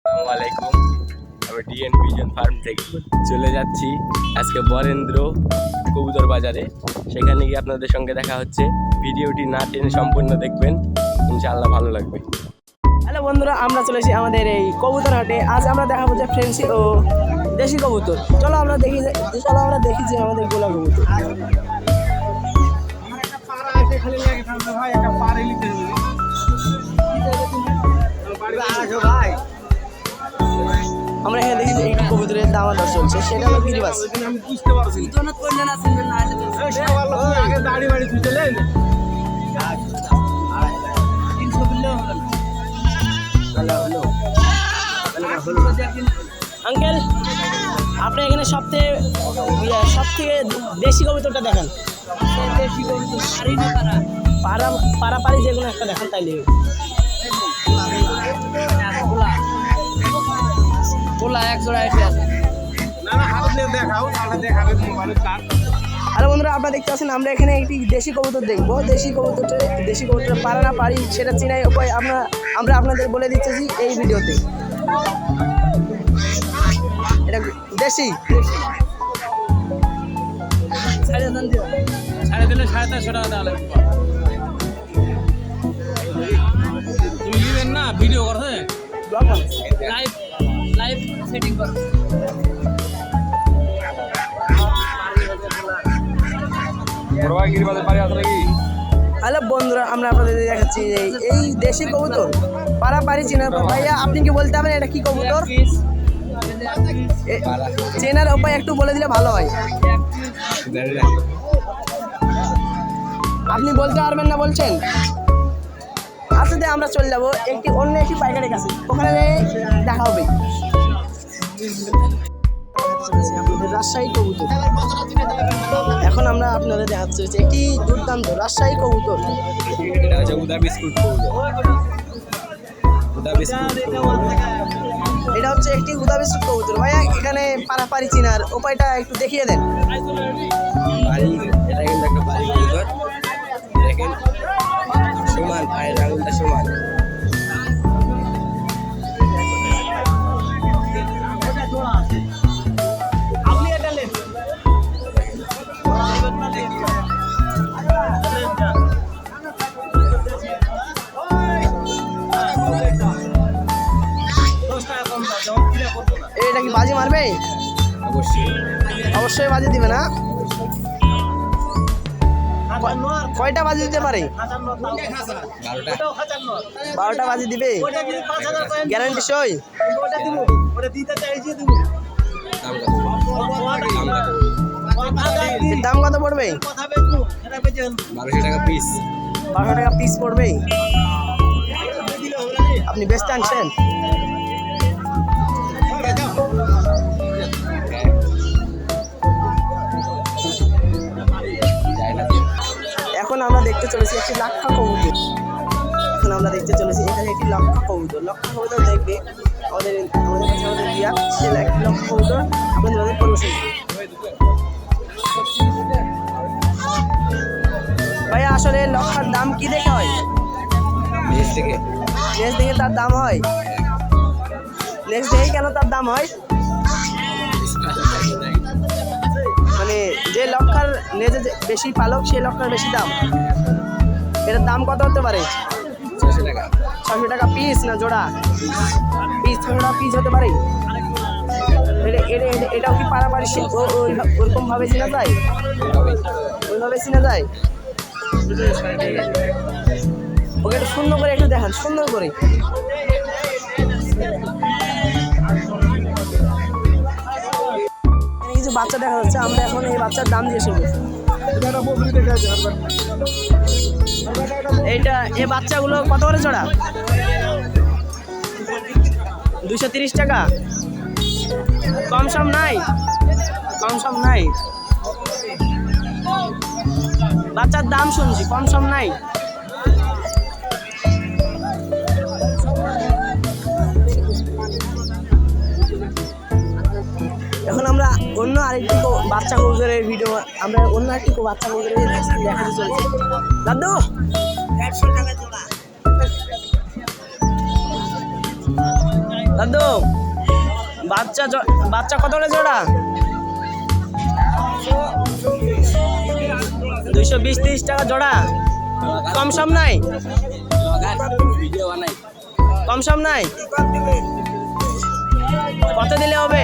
আসসালামু আলাইকুম। আমি ডিএন ভিজন ফার্ম থেকে চলে যাচ্ছি আজকে বরেন্দ্র কবুতর বাজারে। সেখানে গিয়ে আপনাদের সঙ্গে দেখা হচ্ছে। ভিডিওটি না টেনে সম্পূর্ণ দেখবেন, ইনশাআল্লাহ ভালো লাগবে। হ্যালো বন্ধুরা, আমরা চলে এসেছি আমাদের এই কবুতর হাটে। আজ আমরা দেখাবো যে ফ্রেন্সি ও দেশি কবুতর। চলো আমরা দেখি যে আমাদের গোলা কবুতর। আমরা এখানে দেখি যে এই কবুতরের দাম দর চলছে, সেটা হলো গিরিবাস। আঙ্কেল, আপনি এখানে সবথেকে দেশি কবুতরটা দেখান। দেশি কবুতর পাড়াপাড়ি যে কোনো একটা দেখান তাইলে। আরে বন্ধুরা, আপনারা দেখতে পাচ্ছেন আমরা এখানে একটি দেশি কবুতর দেখবো। দেশি কবুতর পারা না পারি সেটা চিনাই উপায় আমরা আপনাদের বলে দিচ্ছি এই ভিডিওতে। এটা দেশি সাড়ে দিলে 350 টাকা দেওয়া লাগবে। তুমি নিবেন না, ভিডিও করছে লাইভ সেটিং কর। হ্যালো বন্ধুরা, আমরা আপনাদের দেখাচ্ছি এই দেশি কবুতর পাড়াপাড়ি চিনা। ভাইয়া, আপনি কি বলতে পারবেন এটা কি কবুতর? চেনার উপায় একটু বলে দিলে ভালো হয়। আপনি বলতে পারবেন না বলছেন? আচ্ছা, আমরা চলে যাবো অন্য একটি পাইকারের কাছে, ওখানে দেখা হবে। আপনাদের রাজশাহী কবুতর এখন আমরা আপনাদের দেখাচ্ছি একটি দুর্দান্ত রাজশাহী কবুতর। এটা হচ্ছে উদা বিস্কুট এটা হচ্ছে একটি উদা বিস্কুট কবুতর। ভাইয়া, এখানে পাড়াপাড়ি চিনার উপায়টা একটু দেখিয়ে দেন। এটা কিন্তু একটা বাড়ি কবুতর, দেখেন সমান, পায়ের আঙুলটা সমান। এটা কি বাজি মারবে? অবশ্যই বাজি দিবে না? কয়টা বাজি দিতে পারে? 12টা বাজি দিবে। গ্যারান্টি সই? দাম কত পড়বে? 1200 টাকা পিস। 1200 টাকা পিস পড়বে। আপনি বেচতে আনছেন? এখন আমরা দেখতে চলেছি একটি লাক্ষা কবুতর। এখানে একটি লাক্ষা কবুতর দেখবে আমাদের কাছে দিয়া সে একটি লাক্ষা কবুতর আপনাদের পরিবেশন করবে। ভাইয়া, আসলে লক্ষার দাম কি দেখে হয়? নিচ থেকে তার দাম হয়? নেক্সট দেখে কেন তার দাম হয়? মানে যে লক্ষার নেজে বেশি পালক সেই লক্ষার বেশি দাম। এটার দাম কত হতে পারে? 600 টাকা। 600 টাকা পিস না জোড়া? পিস 600 টাকা পিস হতে পারে। এটাও কি পাড়াপাড়ি ওরকম ভাবে চিনা যায়? ওইভাবে চিনা যায়? ওকে একটু সুন্দর করে একটু দেখান, সুন্দর করে। কিছু বাচ্চা দেখা যাচ্ছে, আমরা এখন এই বাচ্চার দাম দিয়ে শুনবো। এই বাচ্চাগুলো কত করে জোড়া? 230 টাকা। কম সম নাই? বাচ্চার দাম শুনছি, কম সম নাই? এখন আমরা অন্য আরেকটি বাচ্চা কবুতরের ভিডিও দেখাতে চলেছি। দাদু, 150 টাকা জোড়া। দাদু বাচ্চা কত করে জোড়া? 220-30 টাকা জোড়া। কম সম নাই? কম সম নাই? কত দিলে হবে?